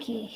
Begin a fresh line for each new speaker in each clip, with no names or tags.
Okay.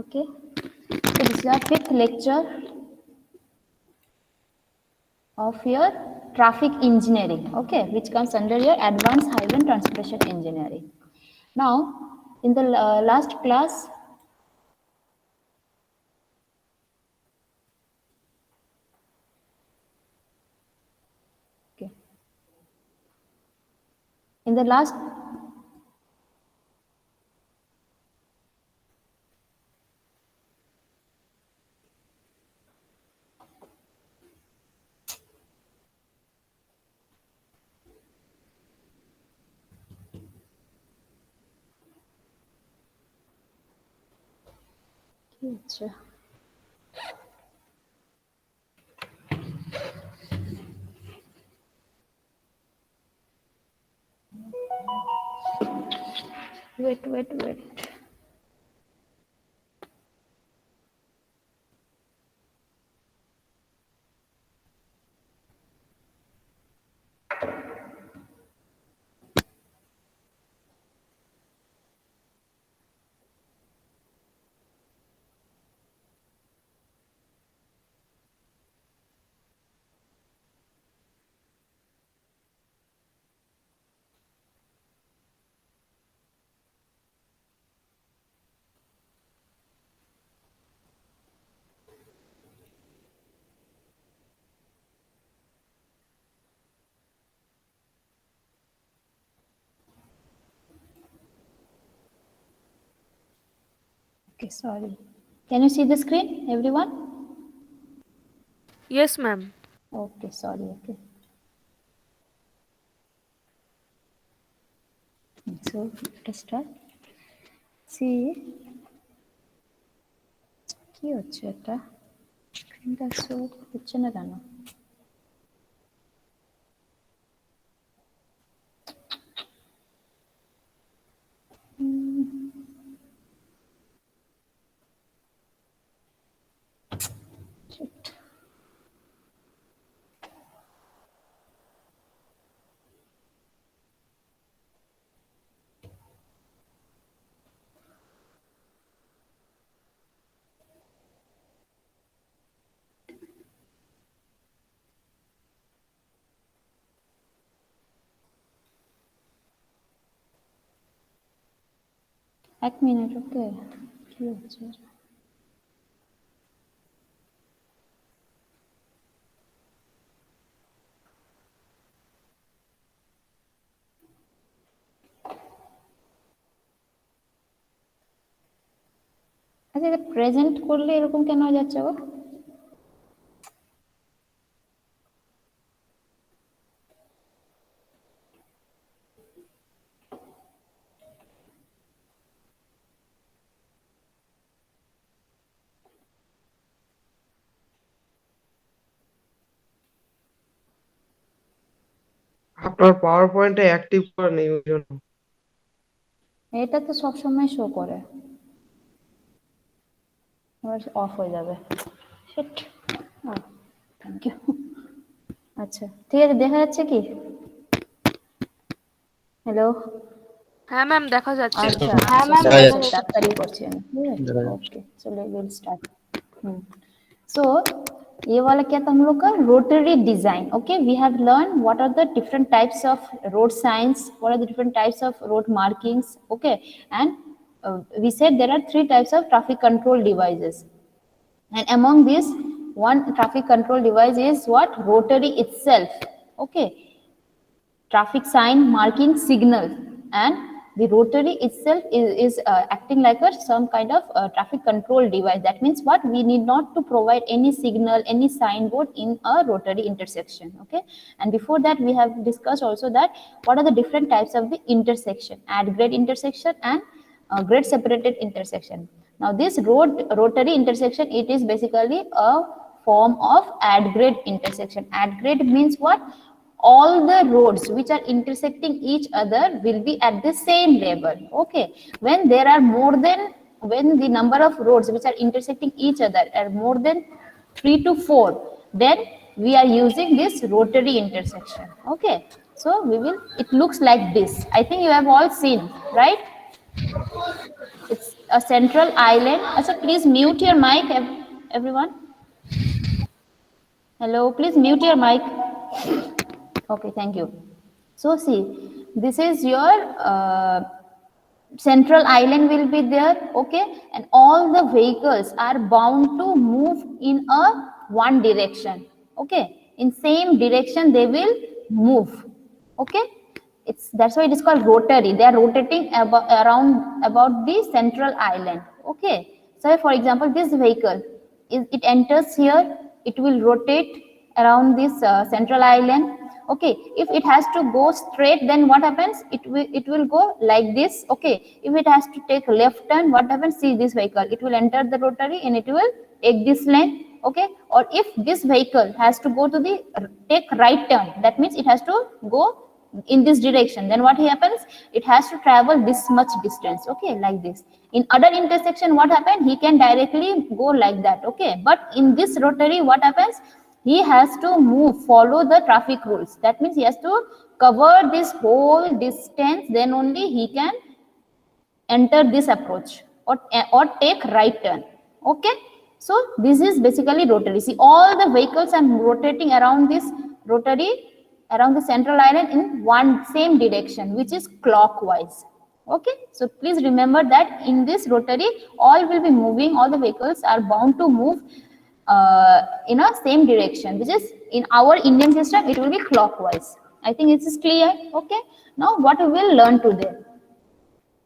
Okay. So this is our fifth lecture of your traffic engineering, okay, which comes under your advanced highway and transportation engineering. Now, in the last class, okay, in the last अच्छा wait. Okay, sorry. Can you see the screen, everyone?
Yes, ma'am.
Okay, sorry. Okay. So let's start. See, কি হচ্ছে এটা? স্ক্রিনটা show হচ্ছে না কেন? Shit. এক minute, ওকে, কি হচ্ছে? আচ্ছা, এটা প্রেজেন্ট করলে এরকম কেন হয়ে যাচ্ছে গো?
আপনার পাওয়ার পয়েন্টে অ্যাক্টিভ করা নেই ওই জন্য।
এটা তো সবসময় শো করে, এবার অফ হয়ে যাবে। শিট। Thank you. আচ্ছা, ঠিক আছে, দেখা যাচ্ছে কি? হ্যালো।
হ্যাঁ ম্যাম, দেখা যাচ্ছে।
আচ্ছা,
হ্যাঁ ম্যাম,
sorry,
দেখা যাচ্ছে।
তাড়াতাড়ি করছি আমি। ओके, चलो विल स्टार्ट। सो ये वाला क्या था हम लोग का? Rotary design. Okay, we have learn what are the different types of road signs, what are the different types of road markings, okay, and we said there are three types of traffic control devices, and among these one traffic control device is what? Rotary itself, okay, traffic sign marking signal, and the rotary itself is acting like a some kind of traffic control device. That means what? We need not to provide any signal, any signboard in a rotary intersection, okay. And before that we have discussed also that what are the different types of the intersection: add grade intersection and grade separated intersection. Now this rotary intersection, it is basically a form of add grade intersection. Add grade means what? All the roads which are intersecting each other will be at the same level. Okay, when there are more than, when the number of roads which are intersecting each other are more than 3 to 4, then we are using this rotary intersection. Okay, so we will, it looks like this. I think you have all seen, right? It's a central island. Also, please mute your mic, everyone. Hello, please mute your mic. Okay, thank you. So see, this is your central island will be there, okay, and all the vehicles are bound to move in a one direction, okay, in same direction they will move, okay. It's, that's why it is called rotary. They are rotating around about the central island, okay. So for example, this vehicle, it enters here, it will rotate around this central island. Okay, if it has to go straight, then what happens? It will go like this. Okay, if it has to take left turn, what happens? See this vehicle, it will enter the rotary and it will take this lane. Okay, or if this vehicle has to go to the take right turn, that means it has to go in this direction, then what happens? It has to travel this much distance. Okay, like this. In other intersection, what happened? He can directly go like that. Okay, but in this rotary, what happens? He has to move, follow the traffic rules. That means he has to cover this whole distance, then only he can enter this approach or take right turn. Okay, so this is basically rotary. See, all the vehicles are rotating around this rotary, around the central island in one same direction, which is clockwise. Okay, so please remember that in this rotary, all will be moving, all the vehicles are bound to move in a same direction, which is in our Indian system, it will be clockwise. I think it is clear. Okay, now what we will learn today,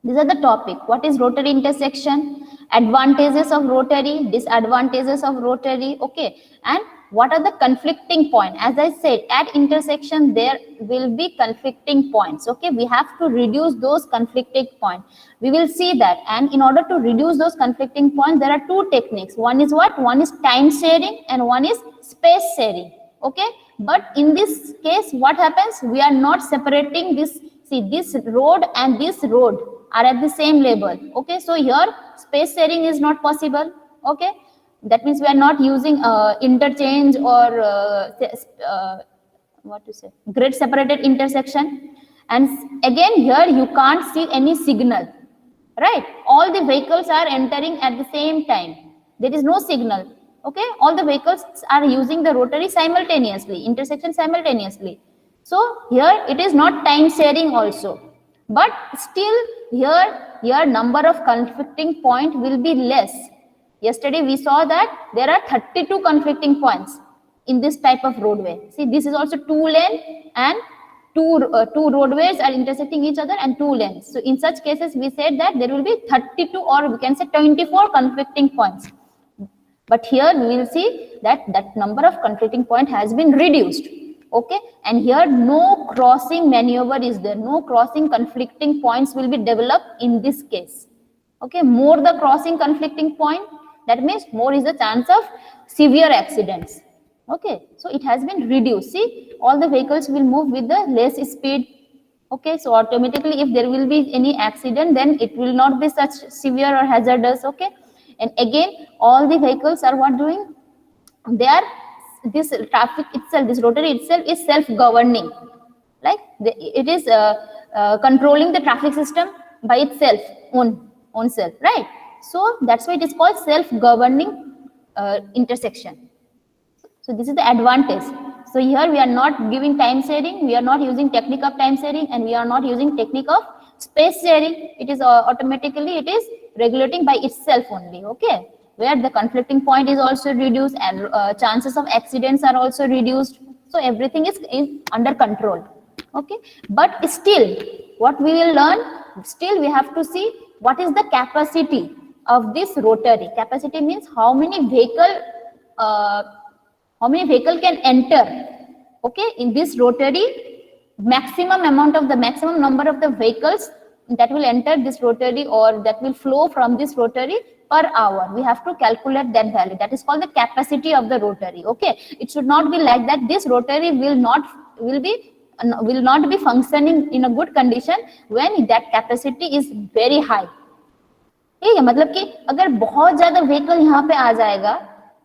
these are the topic. What is rotary intersection, advantages of rotary, disadvantages of rotary, okay, and what are the conflicting points? As I said, at intersection there will be conflicting points. Okay, we have to reduce those conflicting points. We will see that, and in order to reduce those conflicting points, there are two techniques. One is what? One is time sharing and one is space sharing. Okay, but in this case, what happens? We are not separating this. See, this road and this road are at the same level. Okay, so here space sharing is not possible. Okay, that means we are not using interchange or what to say, grid separated intersection. And again, here you can't see any signal, right? All the vehicles are entering at the same time. There is no signal. Okay, all the vehicles are using the rotary simultaneously, intersection simultaneously. So here it is not time sharing also, but still here number of conflicting point will be less. Yesterday we saw that there are 32 conflicting points in this type of roadway. See, this is also 2 lane and two roadways are intersecting each other and 2 lanes. So in such cases, we said that there will be 32 or we can say 24 conflicting points. But here we will see that that number of conflicting point has been reduced. Okay, and here no crossing maneuver is there. No crossing conflicting points will be developed in this case. Okay, more the crossing conflicting point, that means more is the chance of severe accidents. Okay, so it has been reduced. See, all the vehicles will move with the less speed. Okay, so automatically if there will be any accident, then it will not be such severe or hazardous. Okay, and again, all the vehicles are what doing? They are, this traffic itself, this rotary itself is self-governing. Like it is controlling the traffic system by itself, own self, right? So that's why it is called self-governing intersection. So this is the advantage. So here we are not giving time sharing, we are not using technique of time sharing, and we are not using technique of space sharing. It is automatically it is regulating by itself only. Okay, where the conflicting point is also reduced and chances of accidents are also reduced. So everything is under control. Okay, but still what we will learn, still we have to see what is the capacity of this rotary. Capacity means how many vehicle can enter. Okay, in this rotary, maximum number of the vehicles that will enter this rotary or that will flow from this rotary per hour. We have to calculate that value. That is called the capacity of the rotary. Okay, it should not be like that. This rotary will not be functioning in a good condition when that capacity is very high. ठीक है, मतलब कि अगर बहुत ज्यादा vehicle यहाँ पे आ जाएगा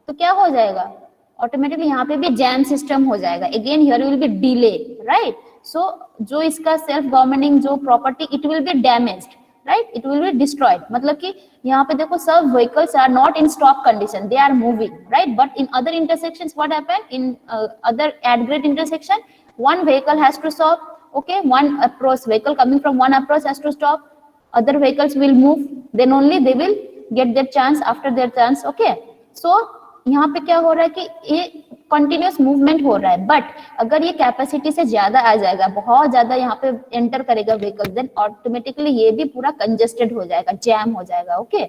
तो क्या हो जाएगा, ऑटोमेटिकली यहाँ पे भी जैम सिस्टम हो जाएगा. Again here will be delay, right. So जो इसका सेल्फ गवर्निंग जो property it will be damaged, right, it will be destroyed. मतलब कि यहाँ पे देखो सब vehicles are not in stop condition, they are moving, right. But in other intersections what happen, in other at grade intersection one vehicle has to stop. Okay, one approach vehicle coming from one approach has to stop, other vehicles will move, then only they will get their chance after their chance. Okay, so यहाँ पे क्या हो रहा है कि ये continuous movement हो रहा है. बट अगर ये कैपेसिटी से ज्यादा आ जाएगा, बहुत ज्यादा यहाँ पे एंटर करेगा व्हीकल, देन ऑटोमेटिकली ये भी पूरा कंजेस्टेड हो जाएगा, जैम हो जाएगा. ओके,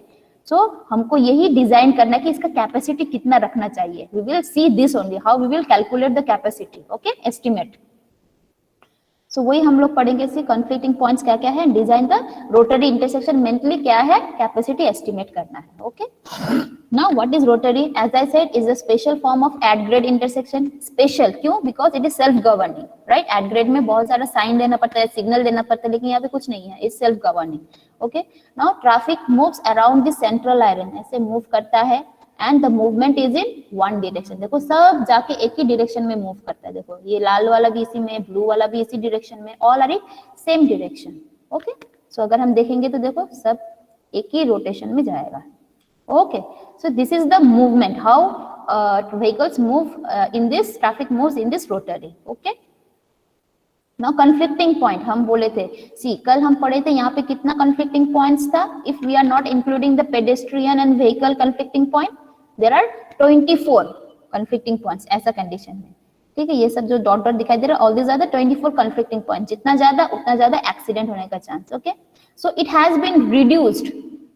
सो हमको यही डिजाइन करना है कि इसका कैपेसिटी कितना रखना चाहिए. We will see this only, how we will calculate the capacity. Okay, estimate. So वही हम लोग पढ़ेंगे. सी कॉन्फ्लिक्टिंग पॉइंट्स क्या क्या है, design the rotary intersection, mentally क्या है, कैपेसिटी एस्टिमेट करना है. Okay, now what is rotary? As I said is a special form of at grade intersection. Special क्यों? Because it is self governing, right. At grade में बहुत सारा sign देना पड़ता है, सिग्नल देना पड़ता है, लेकिन यहाँ पे कुछ नहीं है, is self governing. Okay, now traffic moves around the central iron, ऐसे मूव करता है, and the movement is in one direction. देखो सब जाके एक ही डायरेक्शन में मूव करता है. देखो ये लाल वाला भी इसी में, ब्लू वाला भी इसी डायरेक्शन में, all are in same direction. Okay, so अगर हम देखेंगे तो देखो सब एक ही रोटेशन में जाएगा. Okay, so this is the movement, how vehicles move in this, traffic moves in this rotary. Okay, now conflicting point हम बोले थे. सी कल हम पढ़े थे यहाँ पे कितना कन्फ्लिक्टिंग पॉइंट्स था. If we are not including the pedestrian and vehicle conflicting point, there are 24 conflicting points ऐसा कंडीशन में. ठीक है, ये सब जो डॉट डॉट दिखाई दे रहा है, all these are the 24 conflicting point. जितना ज्यादा उतना ज्यादा एक्सीडेंट होने का chance. Okay, so it has been reduced.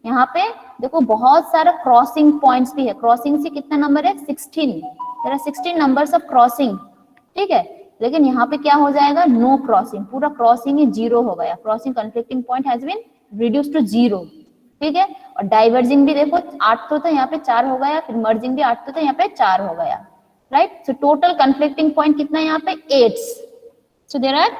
यहाँ पे देखो बहुत सारा क्रॉसिंग पॉइंट्स भी है. क्रॉसिंग से कितना नंबर है, 16. There are 16 numbers of crossing. ठीक है, लेकिन यहाँ पे क्या हो जाएगा, नो क्रॉसिंग, पूरा क्रॉसिंग ही जीरो हो गया. Crossing conflicting point has been reduced to zero. ठीक है, और डाइवर्जिंग भी देखो 8 तो था, यहाँ पे 4 हो गया. फिर मर्जिंग भी 8 तो था, यहाँ पे 4 हो गया, right. So total conflicting point कितना है यहाँ पे, 8. So there are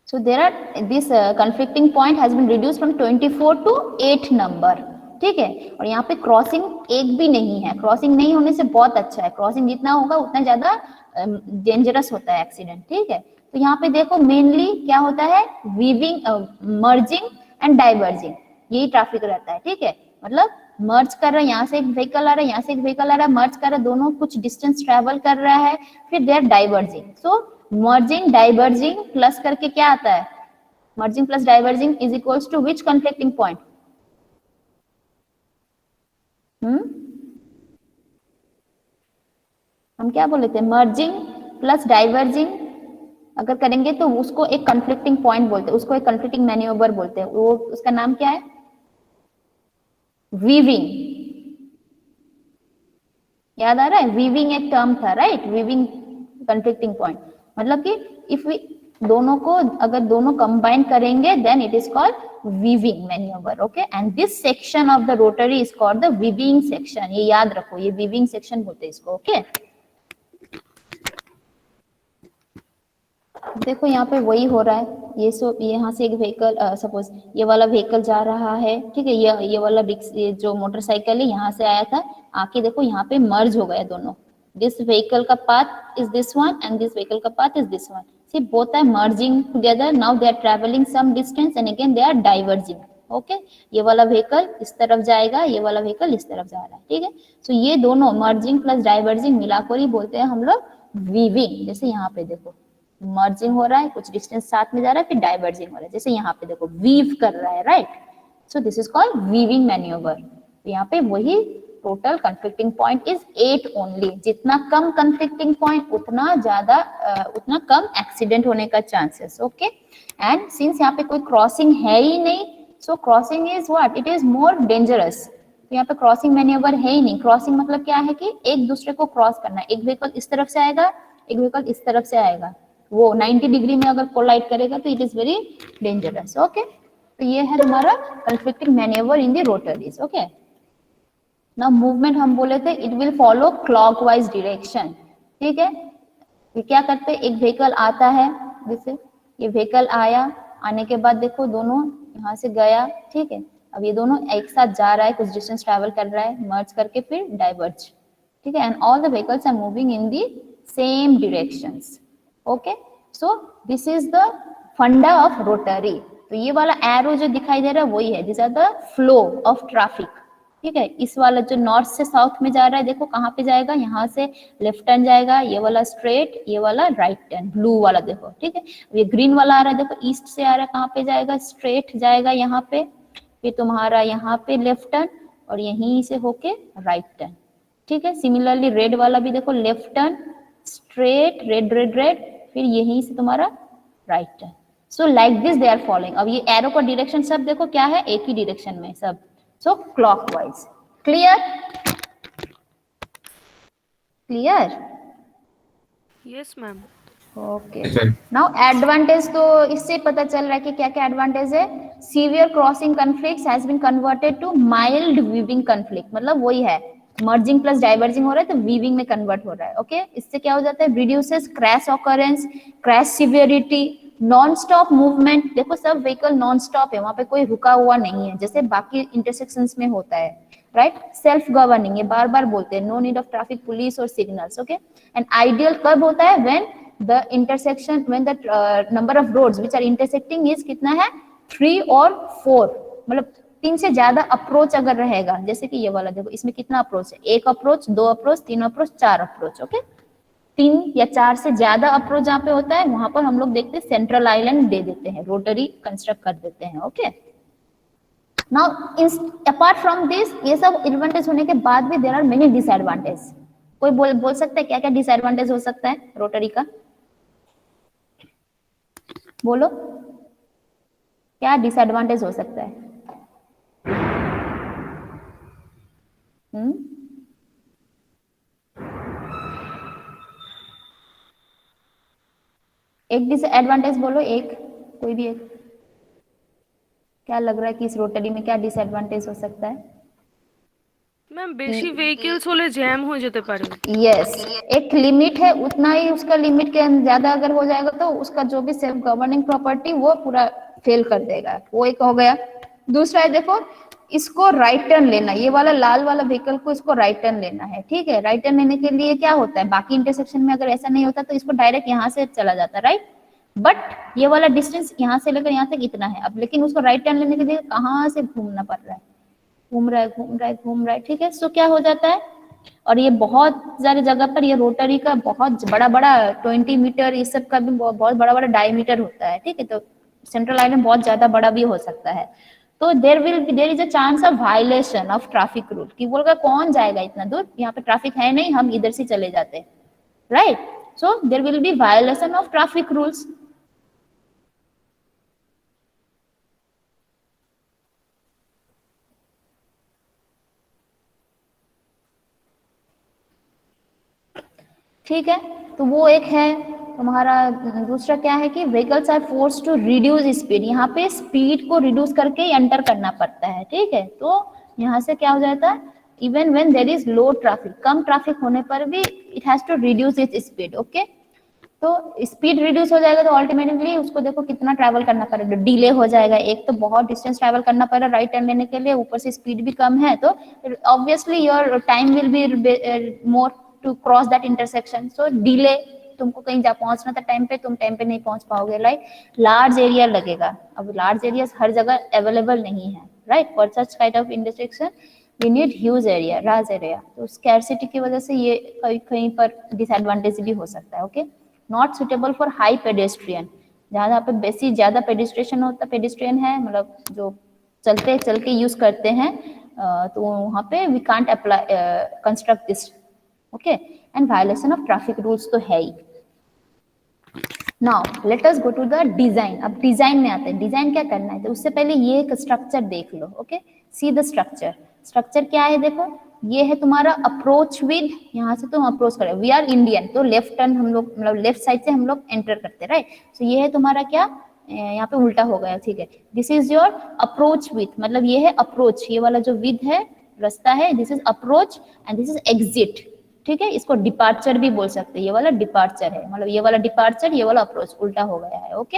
so there are this conflicting point has been reduced from 24 to 8 number. ठीक है, और यहाँ पे क्रॉसिंग एक भी नहीं है. क्रॉसिंग नहीं होने से बहुत अच्छा है. क्रॉसिंग जितना होगा उतना ज्यादा डेंजरस होता है एक्सीडेंट. ठीक है, तो यहाँ पे देखो मेनली क्या होता है, वीविंग, मर्जिंग एंड डाइवर्जिंग, यही ट्रैफिक रहता है. ठीक है, मतलब मर्ज कर रहा है, यहाँ से एक व्हीकल आ रहा है, यहाँ से एक व्हीकल आ रहा है, मर्ज कर रहा है, दोनों कुछ डिस्टेंस ट्रेवल कर रहा है, फिर they are diverging. So merging diverging plus करके क्या आता है, merging plus diverging is equals to which conflicting point. हम क्या बोले थे, मर्जिंग प्लस डाइवर्जिंग अगर करेंगे तो उसको एक कन्फ्लिक्टिंग पॉइंट बोलते हैं, उसको एक कन्फ्लिक्टिंग मैन्यूवर बोलते हैं. वो उसका नाम क्या है, वीविंग. याद आ रहा है, वीविंग एक टर्म था, राइट. वीविंग कन्फ्लिक्टिंग पॉइंट मतलब कि इफ वी दोनों को अगर दोनों कंबाइन करेंगे then it is called weaving manoeuvre. Okay, and this section of the rotary is called the weaving section. ये याद रखो, ये वीविंग सेक्शन बोलते हैं इसको. ओके, देखो यहाँ पे वही हो रहा है. ये सो यहाँ से एक व्हीकल, सपोज ये वाला व्हीकल जा रहा है. ठीक है, ये वाला ये जो मोटरसाइकिल है यहाँ से आया था, आके देखो यहाँ पे मर्ज हो गया दोनों. This vehicle का path is this one and this vehicle का path is this one. See, both are merging together. Now they are traveling some distance and again they are diverging. Okay, ये वाला व्हीकल इस तरफ जाएगा, ये वाला vehicle इस तरफ जा रहा है. ठीक है, so ये दोनों merging plus diverging मिलाकर ही बोलते हैं हम लोग weaving. जैसे यहाँ पे देखो merging हो रहा है, कुछ distance साथ में जा रहा है, फिर diverging हो रहा है. जैसे यहाँ पे देखो weave कर रहा है, right? So this is called weaving maneuver. यहाँ पे वही total conflicting point is 8 only. जितना कम कन्फ्लिक्टिंग पॉइंट उतना ज्यादा उतना कम एक्सीडेंट होने का चांसेस. ओके, एंड सिंस यहाँ पे कोई क्रॉसिंग है ही नहीं, so crossing is what, it is more dangerous. यहाँ पे क्रॉसिंग मैन्यूवर है ही नहीं। क्रॉसिंग मतलब क्या है कि एक दूसरे को क्रॉस करना है, एक व्हीकल इस तरफ से आएगा, एक व्हीकल इस तरफ से आएगा, वो 90 डिग्री में अगर कोलाइड करेगा तो it is very dangerous. Okay, तो ये है तुम्हारा conflicting manoeuvre in the rotaries. Okay, now movement हम बोले थे it will follow clockwise direction. ठीक है, ये क्या करते हैं, एक व्हीकल आता है, जैसे ये व्हीकल आया, आने के बाद देखो दोनों यहाँ से गया, ठीक है, अब ये दोनों एक साथ जा रहा है, कुछ डिस्टेंस ट्रैवल कर रहा है, मर्ज करके फिर डाइवर्ज, ठीक है, and all the vehicles are moving in the same directions. Okay, so this is the funda of rotary. तो ये वाला एरो जो दिखाई दे रहा है वही है, this are the flow of traffic. ठीक है, इस वाला जो नॉर्थ से साउथ में जा रहा है, देखो कहाँ पे जाएगा, यहाँ से लेफ्ट टर्न जाएगा, ये वाला स्ट्रेट, ये वाला राइट टर्न, ब्लू वाला देखो। ठीक है, ये ग्रीन वाला आ रहा है, देखो ईस्ट से आ रहा है, कहाँ पे जाएगा, स्ट्रेट जाएगा यहाँ पे, फिर तुम्हारा यहाँ पे लेफ्ट टर्न और यहीं से होके राइट टर्न। ठीक है, सिमिलरली रेड वाला भी देखो, left turn, straight, red red red, फिर यहीं से तुम्हारा right turn. So like this they are following. अब ये एरो का डायरेक्शन सब देखो क्या है, एक ही डायरेक्शन में सब, so clockwise. Clear? Clear?
Yes ma'am.
Okay. Now advantage तो इससे पता चल रहा है कि क्या क्या एडवांटेज है। Severe crossing conflicts has been converted to mild weaving conflict, मतलब वही है, मर्जिंग प्लस डाइवर्जिंग हो रहा है तो वीविंग में कन्वर्ट हो रहा है। ओके, इससे क्या हो जाता है, reduces crash occurrence, crash severity, non stop movement. देखो सब व्हीकल नॉन स्टॉप है, वहां पे कोई रुका हुआ नहीं है, जैसे बाकी इंटरसेक्शंस में होता है, राइट। सेल्फ गवर्निंग, ये बार बार बोलते हैं, no need of traffic police और सिग्नल्स। ओके, एंड आइडियल कब होता है, when the intersection, when the number of roads which are intersecting is कितना है, 3 और 4, मतलब 3 से ज्यादा अप्रोच अगर रहेगा, जैसे कि ये वाला देखो, इसमें कितना अप्रोच है, 1 approach, 2 approach, 3 approach, 4 approach. Okay, 3 या 4 से ज्यादा अप्रोच जहाँ पे होता है वहां पर हम लोग देखते हैं सेंट्रल आइलैंड दे देते हैं, रोटरी कंस्ट्रक्ट कर देते हैं। Okay, now apart from this, ये सब एडवांटेज होने के बाद भी देयर आर मेनी डिसएडवांटेज। कोई बोल सकता है क्या क्या डिसएडवांटेज हो सकता है रोटरी का, बोलो क्या डिसएडवांटेज हो सकता है। एक डिसएडवांटेज बोलो, एक कोई भी एक, क्या लग रहा है कि इस रोटरी में क्या डिसएडवांटेज हो सकता है।
ম্যাম বেশি ভেহিকলস হলে জ্যাম হয়ে যেতে পারে।
यस, एक लिमिट है, उतना ही उसका लिमिट के ज्यादा अगर हो जाएगा तो उसका जो भी सेल्फ गवर्निंग प्रॉपर्टी वो पूरा फेल कर देगा, वो एक हो गया। दूसरा है देखो, इसको राइट टर्न लेना, ये वाला लाल वाला व्हीकल को इसको राइट टर्न लेना है। ठीक है, राइट टर्न लेने के लिए क्या होता है, बाकी इंटरसेक्शन में अगर ऐसा नहीं होता तो इसको डायरेक्ट यहाँ से चला जाता, राइट। बट ये वाला डिस्टेंस यहाँ से लेकर यहाँ तक इतना है, अब लेकिन उसको राइट टर्न लेने के लिए कहाँ से घूमना पड़ रहा है, घूम रहा है घूम रहा है घूम रहा है। ठीक है, सो क्या हो जाता है, और ये बहुत सारी जगह पर ये रोटरी का बहुत बड़ा बड़ा 20 मीटर इस सब का भी बहुत बड़ा बड़ा डायमीटर होता है। ठीक है, तो सेंट्रल आइलैंड बहुत ज्यादा बड़ा भी हो सकता है, तो there is a chance of violation of traffic rule, कि बोलगा कौन जाएगा इतना दूर, यहाँ पे ट्रैफिक है नहीं, हम इधर से चले जाते हैं, right. So there will be violation of traffic rules. ठीक है, तो वो एक है तुम्हारा। दूसरा क्या है कि vehicles are force to reduce speed, यहाँ पे स्पीड को रिड्यूस करके एंटर करना पड़ता है। ठीक है, तो यहाँ से क्या हो जाता है, even when there is low traffic, कम ट्रैफिक होने पर भी it has to reduce its speed. Okay, तो स्पीड रिड्यूस हो जाएगा तो अल्टीमेटली उसको देखो कितना ट्रैवल करना पड़ेगा, डिले हो जाएगा, एक तो बहुत डिस्टेंस ट्रैवल करना पड़ेगा राइट टर्न लेने के लिए, ऊपर से स्पीड भी कम है, तो obviously your time will be more to cross that intersection, so delay, तुमको कहीं जा पहुंचना था टाइम पे, तुम टाइम पे नहीं पहुंच पाओगे, लाइक लार्ज एरिया लगेगा। अब लार्ज एरिया हर जगह अवेलेबल नहीं है, right, for such kind of intersection we need huge area, large area, तो स्कैरसिटी की वजह से ये कहीं कहीं पर डिसएडवांटेज भी हो सकता है। Okay, not suitable for high pedestrian, जहाँ पे बेसी ज्यादा पेडिस्ट्रेशन होता, पेडिस्ट्रियन है मतलब जो चलते चल के यूज करते हैं, तो वहाँ पे we can't apply construct this. Okay, and violation of traffic rules तो है ही। Now let us go to the design. अब डिजाइन में आते हैं, डिजाइन क्या करना है, तो उससे पहले ये एक स्ट्रक्चर देख लो। Okay, see the structure. Structure क्या है, देखो ये है तुम्हारा अप्रोच विद, यहाँ से तुम अप्रोच करो, वी आर इंडियन तो लेफ्ट टर्न हम लोग, मतलब लेफ्ट साइड से हम लोग एंटर करते, राइट। सो ये है तुम्हारा क्या, यहाँ पे उल्टा हो गया, ठीक है। This is your approach with, मतलब ये है अप्रोच, ये वाला जो विथ है रास्ता है, this is approach and this is exit, ठीक है। इसको डिपार्चर भी बोल सकते हैं, ये वाला डिपार्चर है, मतलब ये वाला डिपार्चर, ये वाला अप्रोच, उल्टा हो गया है। ओके,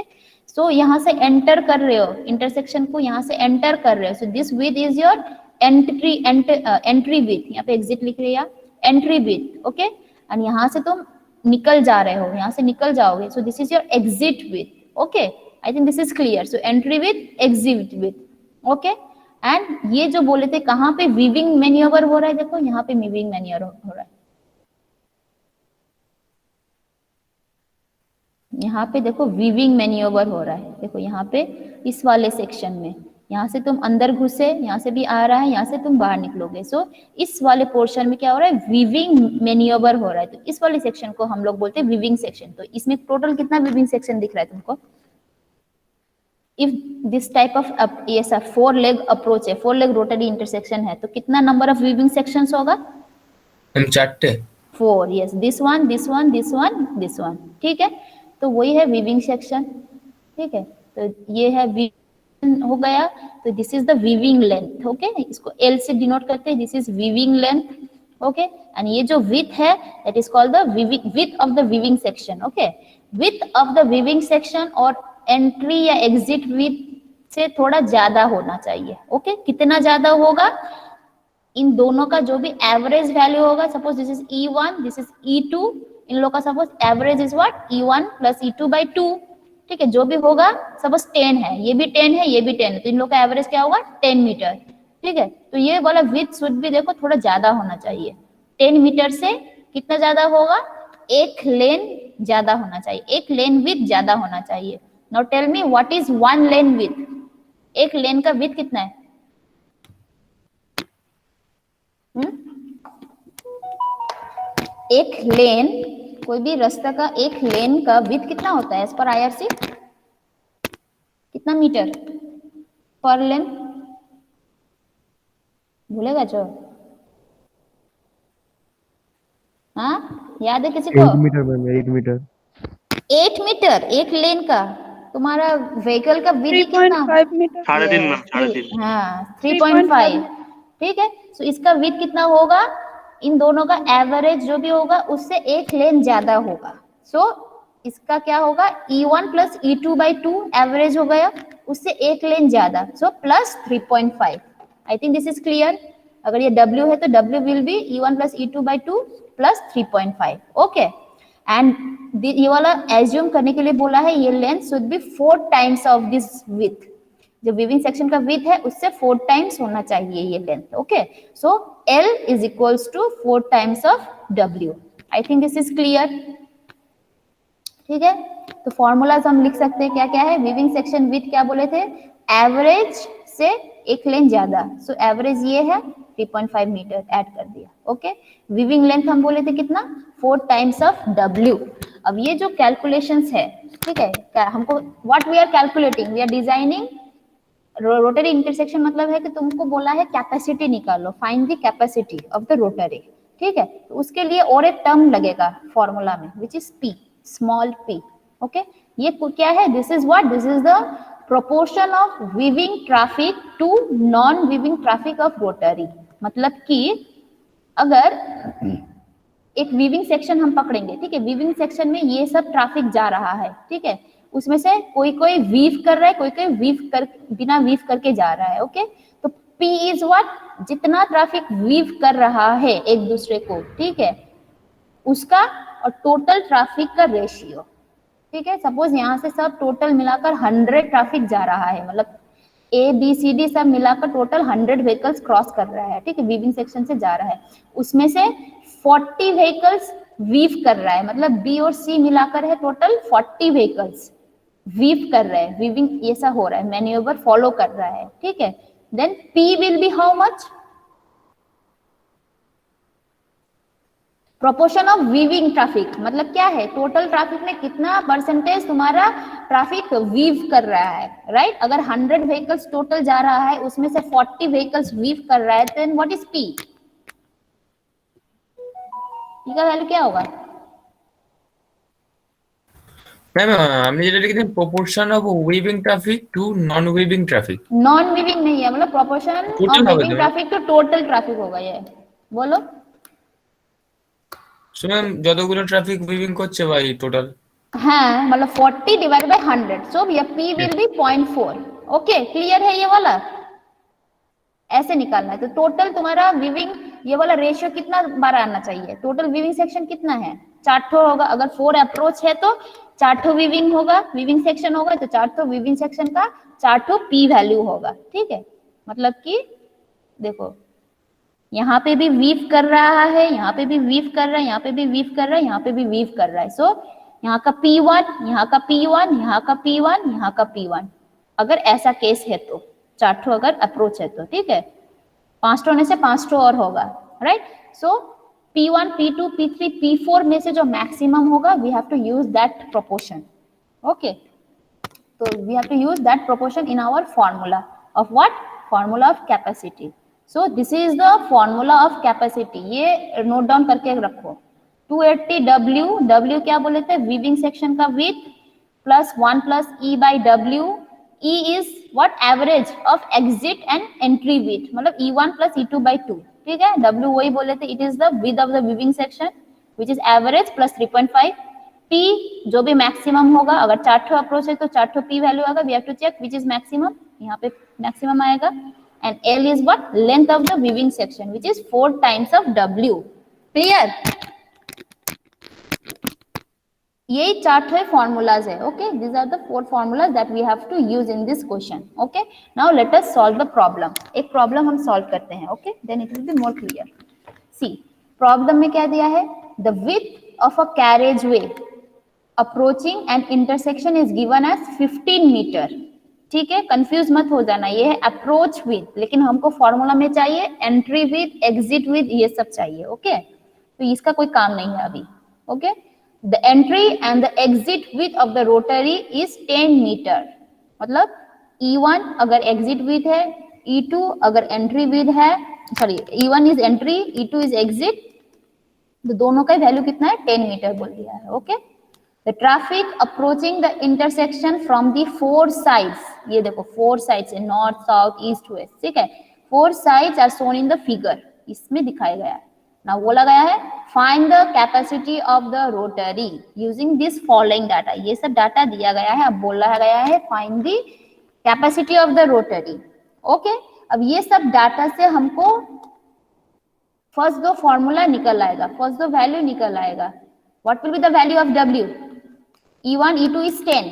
सो यहाँ से एंटर कर रहे हो, इंटरसेक्शन को यहाँ से एंटर कर रहे हो, so this with is your entry, entry with, यहाँ पे एग्जिट लिख रहे हैं, एंट्री विथ। ओके, एंड यहाँ से तुम निकल जा रहे हो, यहाँ से निकल जाओगे, सो this is your exit with. Okay, I think this is clear. So entry with, exit with. Okay, and ये जो बोले थे कहाँ पे वीविंग मैन्यूवर हो रहा है, देखो यहाँ पे वीविंग मैन्यूवर हो रहा है, यहाँ पे देखो वीविंग मैन्यूवर हो रहा है, देखो यहाँ पे इस वाले सेक्शन में, यहाँ से तुम अंदर घुसे, यहाँ से भी आ रहा है, यहाँ से तुम बाहर निकलोगे, सो इस वाले पोर्शन में क्या हो रहा है, वीविंग मैन्यूवर हो रहा है। तो इस वाले सेक्शन को हम लोग बोलते हैं वीविंग सेक्शन। तो इसमें टोटल कितना वीविंग सेक्शन दिख रहा है तुमको, इफ दिस टाइप ऑफ ये सब 4 लेग अप्रोच है, 4 लेग रोटरी इंटरसेक्शन है, तो कितना नंबर ऑफ वीविंग सेक्शंस होगा,
हम 4
4, yes, this one, this one, this one, this one, ठीक है। तो वही है वीविंग सेक्शन, ठीक है। तो ये है वीविंग हो गया, तो this is the weaving length. Okay, इसको एल से डिनोट करते हैं, this is weaving length. Okay, and ये जो विथ है that is called the width of the weaving section. Okay, width of the weaving section और एंट्री या exit with से थोड़ा ज्यादा होना चाहिए। ओके, कितना ज्यादा होगा, इन दोनों का जो भी एवरेज वैल्यू होगा, suppose this is E1, this is E2, इन लोगों का suppose average is what, E1 plus E2/2, ठीक है। जो भी होगा, सपोज 10 है, ये भी 10 है, ये भी 10 है, तो इन लोगों का एवरेज क्या होगा, 10 मीटर, ठीक है। तो ये वाला विथ शुड भी देखो थोड़ा ज्यादा होना चाहिए, 10 मीटर से कितना ज्यादा होगा, एक लेन ज्यादा होना चाहिए, एक लेन विथ ज्यादा होना चाहिए। Now tell me what is one lane width, एक लेन का विथ कितना है, एक लेन, कोई भी रास्ता का एक लेन का विड्थ कितना होता है एज पर IRC, कितना मीटर पर लेन, भूलेगा जो, हाँ याद है किसी को,
8 मीटर मैम, 8 मीटर।
8 मीटर एक लेन का, तुम्हारा व्हीकल का विड्थ कितना,
3.5 मीटर,
3.5 मैम, 3.5।
हाँ 3.5, ठीक है। सो इसका विड्थ कितना होगा, इन दोनों का एवरेज जो भी होगा उससे एक लेन ज्यादा होगा। सो इसका क्या होगा, E1 प्लस E2/2 एवरेज हो गया, उससे एक लेन ज्यादा, so plus 3.5। I think this is clear. अगर ये W है तो W will be E1 plus E2/2 plus 3.5। Okay, and ये वाला एज्यूम करने के लिए बोला है ये length should be 4 times of this width, जो वीविंग सेक्शन का विथ है उससे 4 टाइम्स होना चाहिए ये length. Okay, so L is equals to 4 times of W। I think this is clear, ठीक है। तो फॉर्मूलाज हम लिख सकते हैं, क्या क्या है, वीविंग सेक्शन विथ क्या बोले थे, एवरेज से एक लेंथ ज्यादा, सो एवरेज ये है 3.5 मीटर ऐड कर दिया। ओके, वीविंग लेंथ हम बोले थे कितना, 4 टाइम्स ऑफ W। अब ये जो कैलकुलेशंस है, ठीक है, क्या हमको what we are calculating, we are designing rotary intersection, मतलब है कि तुमको बोला है कैपेसिटी निकालो, find the capacity of the rotary, ठीक है। तो उसके लिए और एक टर्म लगेगा फॉर्मूला में which is P, small p। Okay, ये क्या है, this is what, this is the proportion of weaving traffic to non weaving traffic of rotary. मतलब कि अगर एक वीविंग सेक्शन हम पकड़ेंगे, ठीक है, वीविंग सेक्शन में ये सब ट्रैफिक जा रहा है, ठीक है, उसमें से कोई कोई वीव कर रहा है, कोई कोई वीव कर बिना वीव करके जा रहा है। ओके, तो P इज व्हाट, जितना ट्रैफिक वीव कर रहा है एक दूसरे को, ठीक है, उसका और टोटल ट्रैफिक का रेशियो, ठीक है। सपोज यहाँ से सब टोटल मिलाकर 100 ट्रैफिक जा रहा है, मतलब ABCD सब मिलाकर टोटल 100 व्हीकल्स क्रॉस कर रहा है, ठीक है, वीविंग सेक्शन से जा रहा है, उसमें से 40 व्हीकल्स वीव कर रहा है, मतलब B और C मिलाकर है टोटल 40 व्हीकल्स वीव कर रहे हैं, वीविंग ऐसा हो रहा है, मैन्यूवर फॉलो कर रहा है, ठीक है। Then P will be how much, proportion of weaving traffic मतलब क्या है, टोटल ट्रैफिक में कितना परसेंटेज तुम्हारा ट्रैफिक वीव कर रहा है, राइट? अगर 100 व्हीकल्स टोटल जा रहा है, उसमें से 40 व्हीकल्स वीव कर रहा है, then what is P? P का वैल्यू क्या होगा?
मैम हमने যেটা লিখেছেন proportion of weaving traffic to non weaving traffic
non weaving नहीं है, मतलब प्रोपोर्शन
Total
ऑफ
হবে
वीविंग
তো?
ट्रैफिक टू टोटल ट्रैफिक होगा ये, बोलो।
सो मैम যতগুলো ট্রাফিক উইভিং করছে বাই টোটাল
हाँ, मतलब 40 डिवाइड बाय 100, सो ये P will B 0.4। Okay, clear है ये वाला? ऐसे निकालना है। तो टोटल तुम्हारा वीविंग ये वाला रेशियो कितना बार आना चाहिए? टोटल वीविंग सेक्शन कितना है? 4 ठो होगा। अगर 4 अप्रोच है तो 4 ठो वीविंग होगा, वीविंग सेक्शन होगा, तो 4 ठो वीविंग सेक्शन का 4 ठो पी वैल्यू होगा। ठीक है, मतलब कि देखो यहाँ पे भी वीव कर रहा है, यहाँ पे भी वीव कर रहा है, यहाँ पे भी वीव कर रहा है, यहाँ पे भी वीव कर रहा है। सो यहाँ का P1, यहाँ का P1, यहाँ का P1, यहाँ का P1, अगर ऐसा केस है तो 4 ठो अगर अप्रोच है तो, ठीक है, 5 ठो में से 5 ठो और होगा, राइट? सो P1, P2, P3, P4 में से जो मैक्सिमम होगा, we have to use that proportion. Okay, तो we have to use that proportion in our formula of what? Formula of capacity. So this is the formula of capacity, ये note down करके रखो। 280 W, W क्या बोले थे? Weaving section का width plus 1 प्लस E by W। E is what? Average of exit and entry width, मतलब E1 plus E2 by 2, ठीक है? W वही बोले थे, it is the width of the weaving section which is average plus 3.5। P जो भी maximum होगा, अगर 4 ठो अप्रोच है तो 4 ठो P वैल्यू आएगा, we have to check which is maximum, यहाँ पे मैक्सिमम आएगा। And L is what? Length of the weaving section which is 4 times of W। Clear? यही 4 formulas है। Okay, these are the 4 formulas that we have to use in this question। okay, now let us solve the problem। एक problem हम solve करते हैं। Okay, then it will be more clear। see, problem में क्या दिया है? the width of a carriageway approaching an intersection is given as 15 metre. ठीक है, कंफ्यूज मत हो जाना, ये है अप्रोच विथ, लेकिन हमको फॉर्मूला में चाहिए एंट्री विथ, एग्जिट विथ, ये सब चाहिए। ओके, तो इसका कोई काम नहीं है अभी। Okay, the entry and the exit width of the rotary is 10 meter, मतलब E1 अगर exit width है, E2 अगर entry width है, sorry E1 is entry, E2 is exit, तो दोनों का वैल्यू कितना है? 10 मीटर बोल दिया है। Okay, the traffic approaching the intersection from the 4 sides, ये देखो 4 sides है, north, south, east, west, ठीक है, 4 sides are shown in the figure, इसमें दिखाया गया है ना, बोला गया है find the capacity of the rotary using this following data. ये सब डाटा दिया गया है, अब बोला गया है find the capacity of the rotary. Okay, अब ये सब डाटा से हमको फर्स्ट दो फॉर्मूला निकल आएगा, फर्स्ट दो वैल्यू निकल आएगा। What will be the value of W? E1, E2 is 10,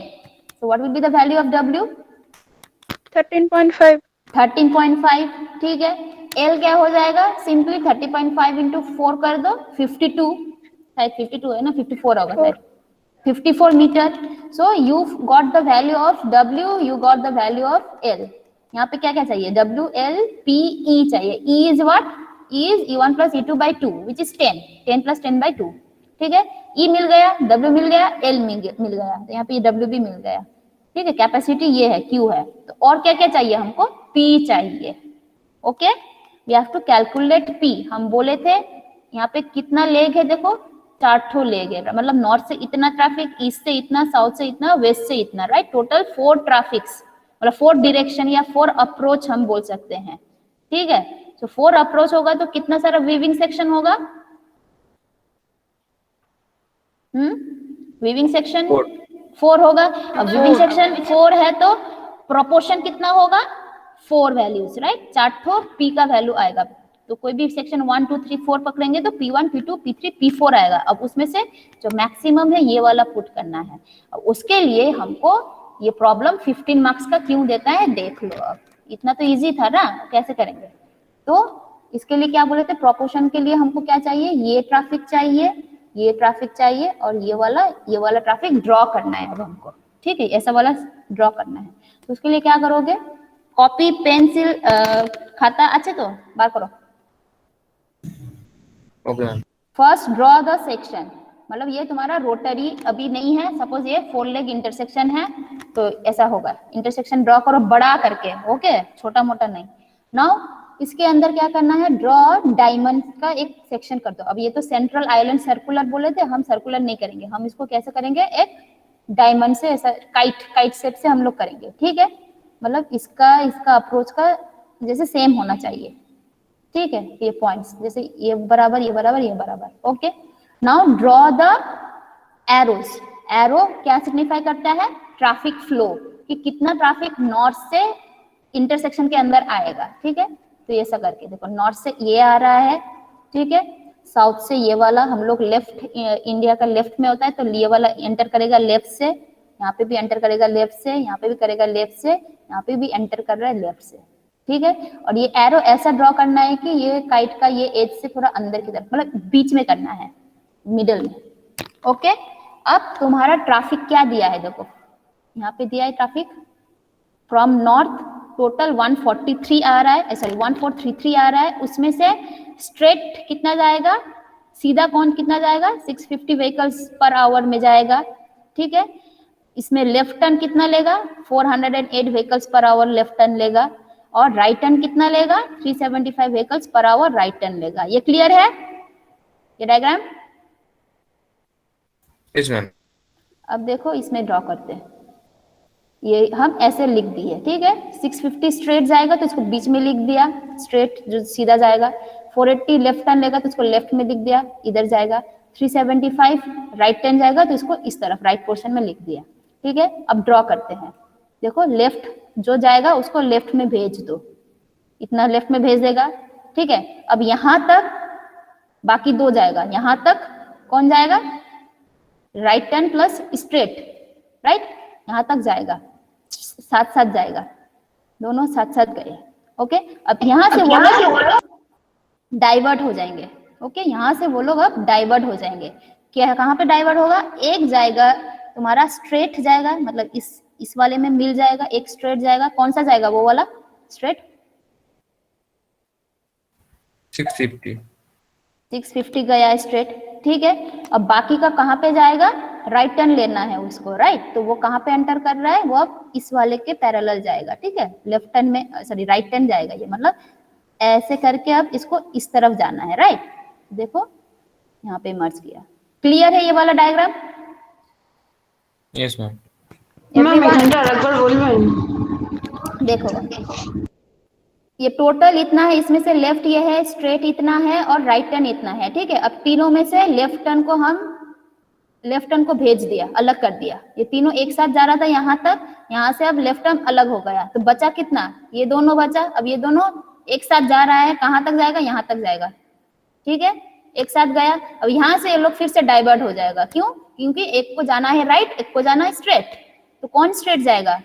so what will be the value of W?
13.5।
13.5, ठीक है। L क्या हो जाएगा? सिंपली 30.5 इंटू 4 कर दो, 52, शायद 52 है ना, 54 होगा शायद, 54 metre. So you got the value of W, you got the value of L। यहाँ पे क्या क्या चाहिए? W, L, P, E चाहिए। E is what? E is E1 plus E2 by 2 which is 10, 10 plus 10 by 2, ठीक है। E मिल गया, W मिल गया, L मिल गया, तो यहाँ पे W भी मिल गया, ठीक है। कैपेसिटी ये है, Q है, तो और क्या क्या चाहिए हमको? P चाहिए। Okay, we have to calculate P। हम बोले थे यहाँ पे कितना लेग है, देखो 4 ठो लेग है, मतलब नॉर्थ से इतना ट्रैफिक, ईस्ट से इतना, साउथ से इतना, वेस्ट से इतना, राइट? टोटल 4 ट्रैफिक्स, मतलब 4 डायरेक्शन या 4 अप्रोच हम बोल सकते हैं, ठीक है। तो 4 अप्रोच होगा तो कितना सारा वीविंग सेक्शन होगा? वीविंग सेक्शन 4 होगा। अब वीविंग सेक्शन 4 है तो प्रोपोर्शन कितना होगा? 4 वैल्यूज, राइट? 4 ठो P का वैल्यू आएगा, तो कोई भी सेक्शन 1 2 3 4 पकड़ेंगे तो P1 P2 P3 P4 आएगा। अब उसमें से जो मैक्सिमम है ये वाला पुट करना है। अब उसके लिए हमको ये प्रॉब्लम 15 मार्क्स का क्यों देता है देख लो। अब इतना तो इजी था ना, कैसे करेंगे? तो इसके लिए क्या बोले थे? प्रोपोर्शन के लिए हमको क्या चाहिए? ये ट्रैफिक चाहिए, ये ट्रैफिक चाहिए, और ये वाला ट्रैफिक ड्रॉ करना है अब हमको, ठीक है, ऐसा वाला ड्रॉ करना है। तो उसके लिए क्या करोगे? कॉपी पेंसिल खाता अच्छे तो बार करो।
Okay ma'am.
First draw the section, मतलब ये तुम्हारा रोटरी अभी नहीं है, सपोज ये 4 लेग इंटरसेक्शन है तो ऐसा होगा, इंटरसेक्शन ड्रॉ करो बड़ा करके, ओके, छोटा मोटा नहीं। नाउ इसके अंदर क्या करना है, ड्रॉ डायमंड का एक सेक्शन कर दो। अब ये तो सेंट्रल आइलैंड सर्कुलर बोले थे, हम सर्कुलर नहीं करेंगे, हम इसको कैसे करेंगे, एक डायमंड से ऐसा काइट शेप से हम लोग करेंगे, ठीक है, मतलब इसका अप्रोच का जैसे सेम होना चाहिए, ठीक है, ये पॉइंट्स जैसे ये बराबर ये बराबर ये बराबर, okay. Now draw the arrows, arrow क्या सिग्निफाई करता है, ट्रैफिक फ्लो, कि कितना ट्रैफिक नॉर्थ से इंटरसेक्शन के अंदर आएगा, ठीक है। तो ये ऐसा करके देखो, नॉर्थ से ये आ रहा है, ठीक है, साउथ से ये वाला, हम लोग लेफ्ट, इंडिया का लेफ्ट में होता है तो ये वाला एंटर करेगा लेफ्ट से, यहाँ पे भी एंटर करेगा लेफ्ट से, यहाँ पे भी करेगा लेफ्ट से, यहाँ पे भी एंटर कर रहा है लेफ्ट से, ठीक है। और ये एरो ऐसा ड्रॉ करना है कि ये काइट का ये एज से थोड़ा अंदर की तरफ, मतलब बीच में करना है, मिडल में, ओके। अब तुम्हारा ट्रैफिक क्या दिया है, देखो यहाँ पे दिया है ट्रैफिक फ्रॉम नॉर्थ, टोटल 143 आ रहा है, सॉरी 1433 आ रहा है, उसमें से स्ट्रेट कितना जाएगा, सीधा कौन कितना जाएगा, 650 व्हीकल्स पर आवर में जाएगा, ठीक है। इसमें लेफ्ट टर्न कितना लेगा, 408 vehicles per hour left turn लेगा, और राइट टर्न कितना लेगा, 375 vehicles per hour right turn लेगा। ये क्लियर है ये डायग्राम?
Yes ma'am.
अब देखो इसमें ड्रॉ करते हैं, ये हम ऐसे लिख दिए, ठीक है, 650 स्ट्रेट जाएगा तो इसको बीच में लिख दिया, स्ट्रेट जो सीधा जाएगा, 480 लेफ्ट टर्न लेगा तो इसको लेफ्ट में लिख दिया, इधर जाएगा, 375 राइट टर्न जाएगा तो इसको इस तरफ राइट पोर्शन में लिख दिया, ठीक है। अब ड्रॉ करते हैं, देखो लेफ्ट जो जाएगा उसको लेफ्ट में भेज दो, इतना लेफ्ट में भेज देगा, ठीक है। अब यहां तक बाकी दो जाएगा, यहां तक कौन जाएगा, right turn plus straight, right, यहां तक जाएगा, साथ साथ जाएगा, दोनों साथ साथ गए, ओके। अब यहां से वो लोग डाइवर्ट हो जाएंगे, ओके, यहां से वो लोग अब डाइवर्ट हो जाएंगे, क्या कहां पे डाइवर्ट होगा, एक जाएगा तुम्हारा स्ट्रेट जाएगा, मतलब इस वाले में मिल जाएगा, एक स्ट्रेट जाएगा, कौन सा जाएगा वो वाला स्ट्रेट, 650 गया स्ट्रेट, ठीक है। अब बाकी का कहां पे जाएगा, राइट टर्न लेना है उसको, राइट, तो वो कहां पे एंटर कर रहा है, वो अब इस वाले के पैरेलल जाएगा, ठीक है, लेफ्ट टर्न में, सॉरी राइट टर्न जाएगा, ये मतलब ऐसे करके अब इसको इस तरफ जाना है, राइट, देखो यहाँ पे मर्ज किया, क्लियर है ये वाला डायग्राम?
Yes ma'am.
देखो ये टोटल इतना है, इसमें से लेफ्ट ये है, स्ट्रेट इतना है और राइट टर्न इतना है, ठीक है। अब तीनों में से लेफ्ट टर्न को भेज दिया, अलग कर दिया, ये तीनों एक साथ जा रहा था यहाँ तक, यहाँ से अब लेफ्ट टर्न अलग हो गया, तो बचा कितना, ये दोनों बचा। अब ये दोनों एक साथ जा रहा है, कहाँ तक जाएगा, यहाँ तक जाएगा, ठीक है, एक साथ गया। अब यहाँ से ये लोग फिर से डाइवर्ट हो जाएगा, क्यों, क्योंकि एक को जाना है राइट, एक को जाना है स्ट्रेट, तो कौन स्ट्रेट जाएगा,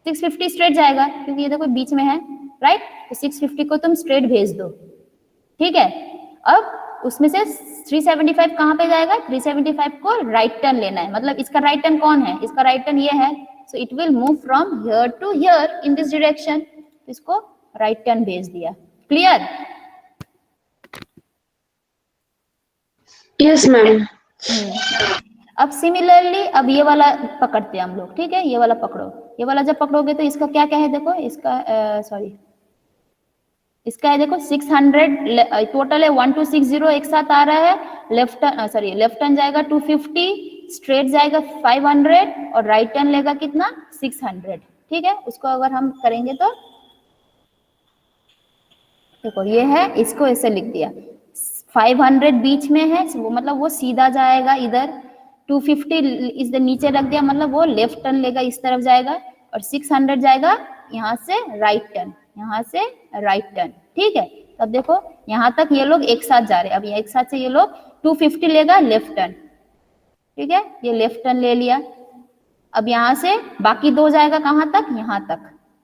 650 स्ट्रेट जाएगा, क्योंकि ये देखो बीच में है, राइट, तो 650 को तुम स्ट्रेट भेज दो, ठीक है। अब उसमें से 375 कहाँ पे जाएगा, 375 को राइट टर्न लेना है, मतलब इसका राइट टर्न कौन है, इसका राइट टर्न ये है, so it will move from here to here in this direction, तो इसको राइट टर्न भेज दिया, क्लियर?
Yes ma'am.
अब सिमिलरली अब ये वाला पकड़ते हैं हम लोग, ठीक है, ये वाला पकड़ो, ये वाला जब पकड़ोगे तो इसका क्या क्या है, देखो इसका सॉरी इसका है, देखो 600 टोटल है, 1260 एक साथ आ रहा है, लेफ्ट टर्न जाएगा 250, स्ट्रेट जाएगा 500 और राइट टर्न लेगा कितना 600, ठीक है। उसको अगर हम करेंगे तो देखो ये है, इसको ऐसे लिख दिया, 500 बीच में है, वो मतलब वो सीधा जाएगा इधर, 250 इधर नीचे रख दिया, मतलब वो लेफ्ट टर्न लेगा इस तरफ जाएगा, और 600 जाएगा यहाँ से राइट टर्न, यहाँ से राइट टर्न, ठीक है। तब देखो यहाँ तक ये लोग एक साथ जा रहे हैं, अब एक साथ से ये लोग 250 लेगा लेफ्ट टर्न, ठीक है, ये लेफ्ट टर्न ले लिया। अब यहाँ से बाकी दो जाएगा कहाँ तक, यहाँ तक,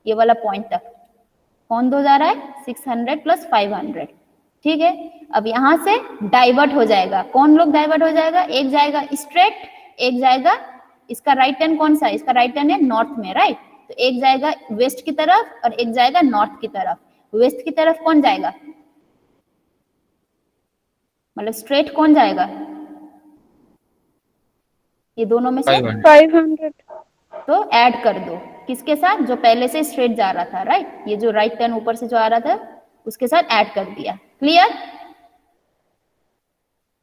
ये वाला पॉइंट तक, कौन दो जा रहा है, 600 प्लस 500, ठीक है। अब यहाँ से डाइवर्ट हो जाएगा, कौन लोग डाइवर्ट हो जाएगा, एक जाएगा स्ट्रेट, एक जाएगा, इसका राइट टर्न कौन सा है, इसका राइट टर्न है नॉर्थ में, राइट, तो एक जाएगा वेस्ट की तरफ और एक जाएगा नॉर्थ की तरफ। वेस्ट की तरफ कौन जाएगा, मतलब स्ट्रेट कौन जाएगा, ये दोनों में से
500
500।
तो ऐड कर दो किसके साथ, जो पहले से स्ट्रेट जा रहा था, राइट, ये जो राइट टर्न ऊपर से जो आ रहा था उसके साथ ऐड कर दिया। क्लियर।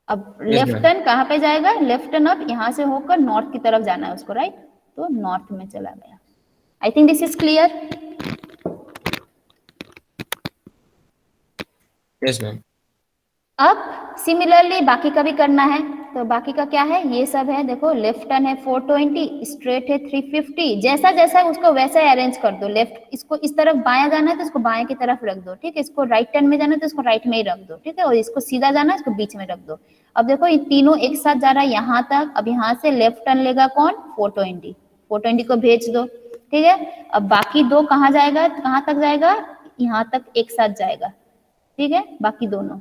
अब लेफ्ट
ma'am.
टर्न कहाँ पे जाएगा, लेफ्ट टर्न अब यहाँ से होकर नॉर्थ की तरफ जाना है उसको, राइट, तो नॉर्थ में चला गया। आई think this is clear.
Yes ma'am.
अब सिमिलरली बाकी का भी करना है, तो बाकी का क्या है, ये सब है, देखो लेफ्ट टर्न है 420, स्ट्रेट है 350, जैसा जैसा है उसको वैसा ही अरेंज कर दो। लेफ्ट इसको इस तरफ बायां जाना है तो इसको बाएं की तरफ रख दो, ठीक है, इसको राइट टर्न में जाना है तो इसको राइट में ही रख दो, ठीक है, और इसको सीधा जाना है इसको बीच में रख दो। अब देखो ये तीनों एक साथ जा रहा है यहाँ तक, अब यहाँ से लेफ्ट टर्न लेगा कौन, 420 को भेज दो, ठीक है। अब बाकी दो कहाँ जाएगा, कहाँ तक जाएगा, यहाँ तक एक साथ जाएगा, ठीक है, बाकी दोनों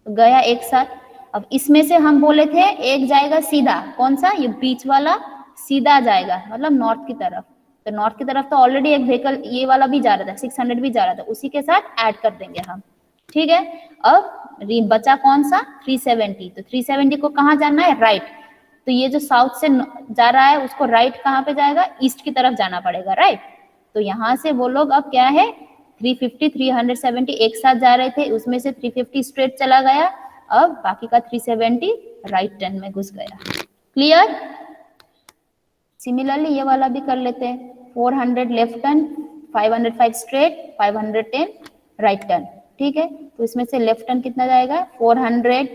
तो गया एक साथ। अब इसमें से हम बोले थे एक जाएगा सीधा, कौन सा, ये बीच वाला सीधा जाएगा, मतलब नॉर्थ की तरफ, तो नॉर्थ की तरफ तो ऑलरेडी एक व्हीकल ये वाला भी जा रहा था, 600 भी जा रहा था, उसी के साथ ऐड कर देंगे हम, ठीक है। अब बचा कौन सा, 370, तो 370 को कहाँ जाना है, राइट, तो ये जो साउथ से जा रहा है उसको राइट कहाँ पे जाएगा, ईस्ट की तरफ जाना पड़ेगा, राइट, तो यहाँ से वो लोग अब क्या है 350 370 एक साथ जा रहे थे, उसमें से 350 स्ट्रेट चला गया, अब बाकी का 370 राइट टर्न में घुस गया। क्लियर। सिमिलरली ये वाला भी कर लेते हैं, 400 left turn, 505 straight, 510 right turn, ठीक है, तो इसमें से लेफ्ट टर्न कितना जाएगा 400,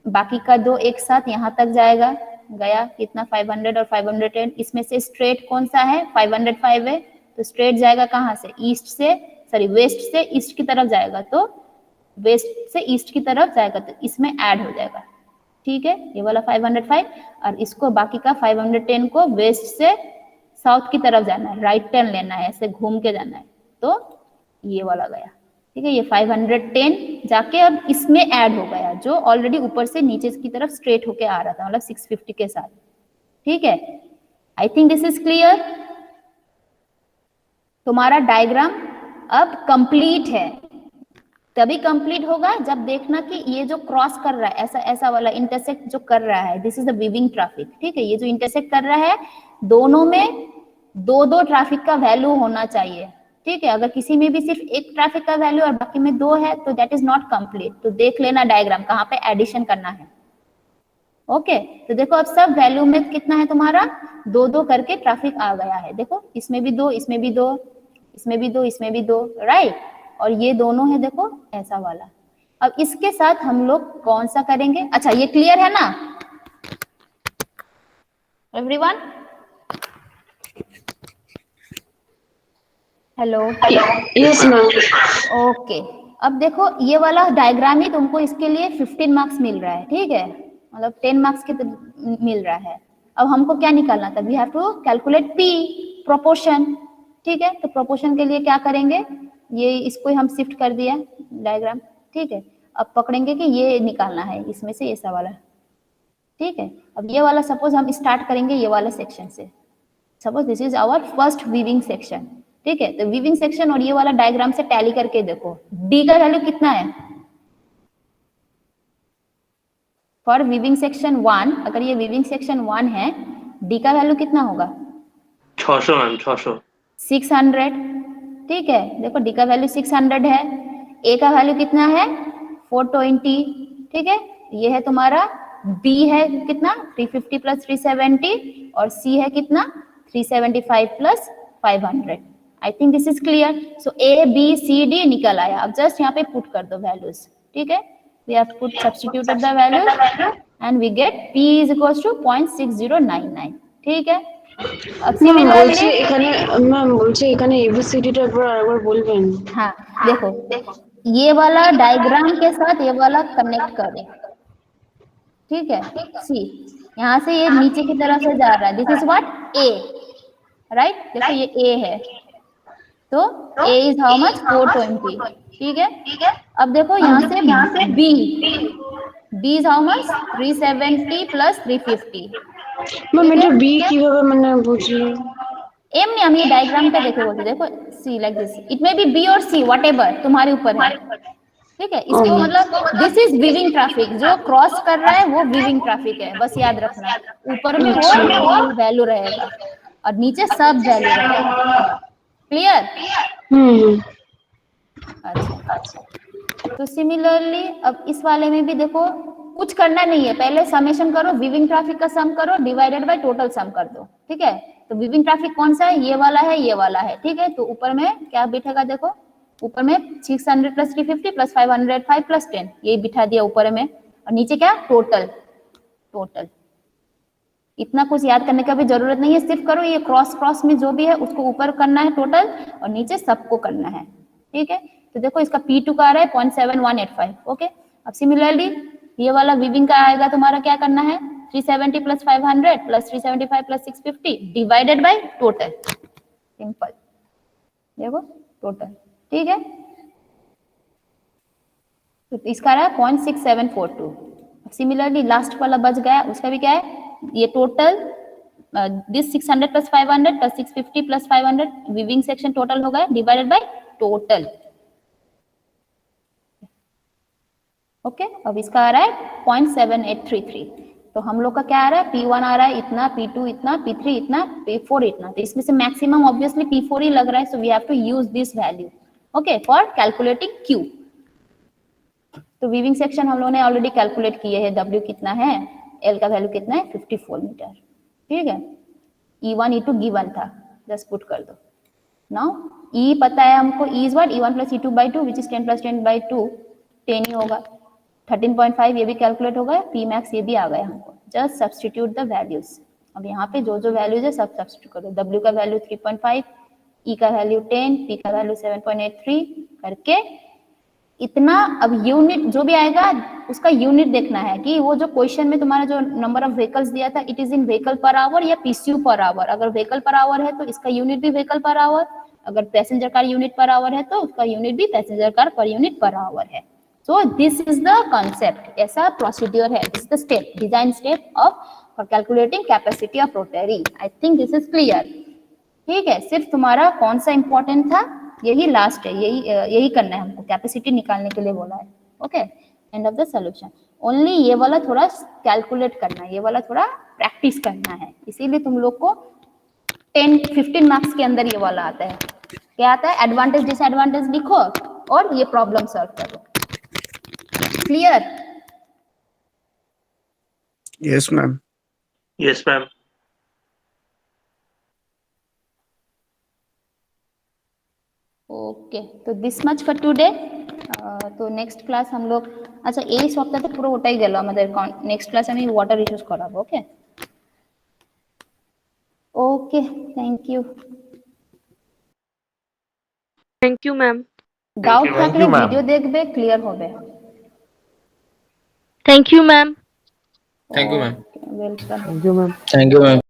बाकी का दो एक साथ यहाँ तक जाएगा, गया कितना 500 और 510, इसमें से स्ट्रेट कौन सा है 505 है, तो स्ट्रेट जाएगा कहाँ से, ईस्ट से, सॉरी वेस्ट से ईस्ट की तरफ जाएगा, तो वेस्ट से ईस्ट की तरफ जाएगा, तो इसमें ऐड हो जाएगा, ठीक है, ये वाला 505, और इसको बाकी का 510 को वेस्ट से साउथ की तरफ जाना है, राइट टर्न लेना है, ऐसे घूम के जाना है, तो ये वाला गया, ठीक है, ये 510 जाके अब इसमें ऐड हो गया, जो ऑलरेडी ऊपर से नीचे की तरफ स्ट्रेट होके आ रहा था, मतलब 650 के साथ, ठीक है। आई थिंक दिस इज क्लियर। तुम्हारा डायग्राम अब कंप्लीट है, तभी कंप्लीट होगा जब देखना कि ये जो क्रॉस कर रहा है, ऐसा ऐसा वाला इंटरसेक्ट जो कर रहा है, this is the weaving traffic, ठीक है, ये जो इंटरसेक्ट कर रहा है दोनों में दो दो ट्रैफिक का वैल्यू होना चाहिए, ठीक है, अगर किसी में भी सिर्फ एक ट्रैफिक का वैल्यू और बाकी में दो है तो दैट इज नॉट कंप्लीट, तो देख लेना डायग्राम कहाँ पे एडिशन करना है। ओके, तो देखो अब सब वैल्यू में कितना है तुम्हारा, दो दो करके ट्रैफिक आ गया है, देखो इसमें भी दो, इसमें भी दो, इसमें भी दो, इसमें भी दो, राइट, और ये दोनों है देखो ऐसा वाला। अब इसके साथ हम लोग कौन सा करेंगे, अच्छा ये क्लियर है ना everyone, hello,
yes ma'am.
Okay, अब देखो ये वाला डायग्राम ही तुमको इसके लिए 15 मार्क्स मिल रहा है, ठीक है, मतलब 10 मार्क्स के मिल रहा है। अब हमको क्या निकालना था, we have to calculate P, proportion, ठीक है, तो प्रोपोर्शन के लिए क्या करेंगे, ये इसको हम शिफ्ट कर दिया डायग्राम, ठीक है, अब पकड़ेंगे कि ये निकालना है इसमें से ऐसा वाला, ठीक है। अब ये वाला सपोज हम स्टार्ट करेंगे ये वाला सेक्शन से, suppose this is our first weaving section, ठीक है, तो वीविंग सेक्शन और ये वाला डायग्राम से टैली करके देखो डी का वैल्यू कितना है फॉर वीविंग सेक्शन 1, अगर ये वीविंग सेक्शन 1 है डी का वैल्यू कितना होगा
600 मैम, 600
600, ठीक है, देखो डी का वैल्यू 600 है, ए का वैल्यू कितना है 420, ठीक है, ये है तुम्हारा, बी है कितना 350 प्लस 370, और सी है कितना 375 plus 500। I think this is clear. So A B C D निकल आया, अब जस्ट यहाँ पे पुट कर दो वैल्यूज, ठीक है, we have put substituted the values and we get p is equals to 0.6099, ठीक है। अब
বলছি এখানে ম্যাম বলছি এখানে এবিসিডিটা আরেকবার বলবেন।
हाँ देखो ये वाला डायग्राम के साथ ये वाला कनेक्ट करो, ठीक है, सी यहाँ से ये नीचे की तरफ से जा रहा है, this is what A, right, देखो ये ए है, तो ए इज हाउ मच 420, ठीक है। अब देखो यहाँ से B, B is how much 370 plus 350,
ma'am এটা বি কিভাবে মানে বুঝি?
एम हम ये डायग्राम पे देखे बोलते, देखो see like this, it may be B और सी व्हाटएवर तुम्हारे ऊपर है, ठीक है, इसको मतलब दिस इज वीविंग ट्रैफिक, जो क्रॉस कर रहा है वो वीविंग ट्रैफिक है, बस याद रखना। ऊपर में वो वैल्यू रहेगा और नीचे सब वैल्यू रहेगा। क्लियर?
हम्म।
अच्छा, तो सिमिलरली अब इस वाले में भी देखो, कुछ करना नहीं है, पहले समेशन करो, वीविंग ट्रैफिक का सम करो, डिवाइडेड बाय टोटल सम कर दो। ठीक है, तो वीविंग ट्रैफिक कौन सा है? ये वाला है, ये वाला है। ठीक है, तो ऊपर में क्या बिठेगा देखो, ऊपर में 600 प्लस 350 प्लस 500 5 प्लस 10, ये बिठा दिया ऊपर में, और नीचे क्या? टोटल। इतना कुछ याद करने का भी जरूरत नहीं है, सिर्फ करो ये क्रॉस में जो भी है उसको ऊपर करना है टोटल, और नीचे सबको करना है। ठीक है, तो देखो इसका P2 का आ रहा है 0.7185। ओके, अब सिमिलरली ये वाला वीविंग का आएगा तुम्हारा, क्या करना है? 370 plus 500 plus 375 plus 650 divided by total. Simple, देखो टोटल। ठीक है, तो इसका रहा 0.6742। सिमिलरली लास्ट वाला बच गया, उसका भी क्या है? ये total this 600 plus 500 plus 650 plus 500 weaving section total हो गया, डिवाइडेड बाय टोटल। ओके, अब इसका आ रहा है 0.7833। तो हम लोग का क्या आ रहा है? P1 आ रहा है इतना, P2 इतना, P3 इतना, P4 इतना। तो इसमें से मैक्सिमम ऑब्वियसली P4 ही लग रहा है, so we have to use this value okay for calculating Q। तो वीविंग सेक्शन हम लोगों ने ऑलरेडी कैलकुलेट किए हैं, W कितना है, L का वैल्यू कितना है? 54 मीटर। ठीक है, E1 E2 गिवन था, जस्ट पुट कर दो। नाउ E पता है हमको, E is what? E1 plus E2 by 2 which is 10 plus 10 by 2, 10 ही होगा। 13.5 ये भी कैलकुलेट हो गया, P मैक्स ये भी आ गया हमको। Just substitute the values. अब यहाँ पे जो जो वैल्यूज है सब सब्सटीट्यूट करो। W का वैल्यू 3.5, E का वैल्यू 10, P का वैल्यू 7.83 करके इतना। अब यूनिट जो भी आएगा उसका यूनिट देखना है कि वो जो क्वेश्चन में तुम्हारा जो नंबर ऑफ व्हीकल्स दिया था, it is in vehicle per hour या PCU पर आवर। अगर व्हीकल पर आवर है तो इसका यूनिट भी व्हीकल पर आवर, अगर passenger car unit per hour है तो उसका यूनिट भी passenger car per unit per hour है। So this is the concept, ऐसा प्रोसीड्यूर है, this is the step, design step of for calculating capacity of rotary. I think this is clear. ठीक है, सिर्फ तुम्हारा कौन सा इंपॉर्टेंट था, यही लास्ट है, यही करना है हमको, कैपेसिटी निकालने के लिए बोला है। Okay, end of the solution. Only ये वाला थोड़ा कैलकुलेट करना है, ये वाला थोड़ा प्रैक्टिस करना है, इसीलिए तुम लोग को 10-15 मार्क्स के अंदर ये वाला आता है। क्या आता है? एडवांटेज डिसएडवांटेज लिखो और ये प्रॉब्लम सॉल्व करो। Clear?
Yes ma'am.
Yes ma'am.
Okay, तो दिस मच फॉर टुडे। तो नेक्स्ट क्लास हम लोग, अच्छा এই সপ্তাহে পুরো ওটাই গেল আমাদের, নেক্সট ক্লাসে আমি ওয়াটার ইস্যুস করাবো। Okay okay, thank you.
Thank you ma'am.
Doubt
you,
থাকলে ভিডিও দেখবে, ক্লিয়ার হবে।
Thank you ma'am.
Thank you ma'am.
Welcome.
Thank you ma'am.
Thank you ma'am.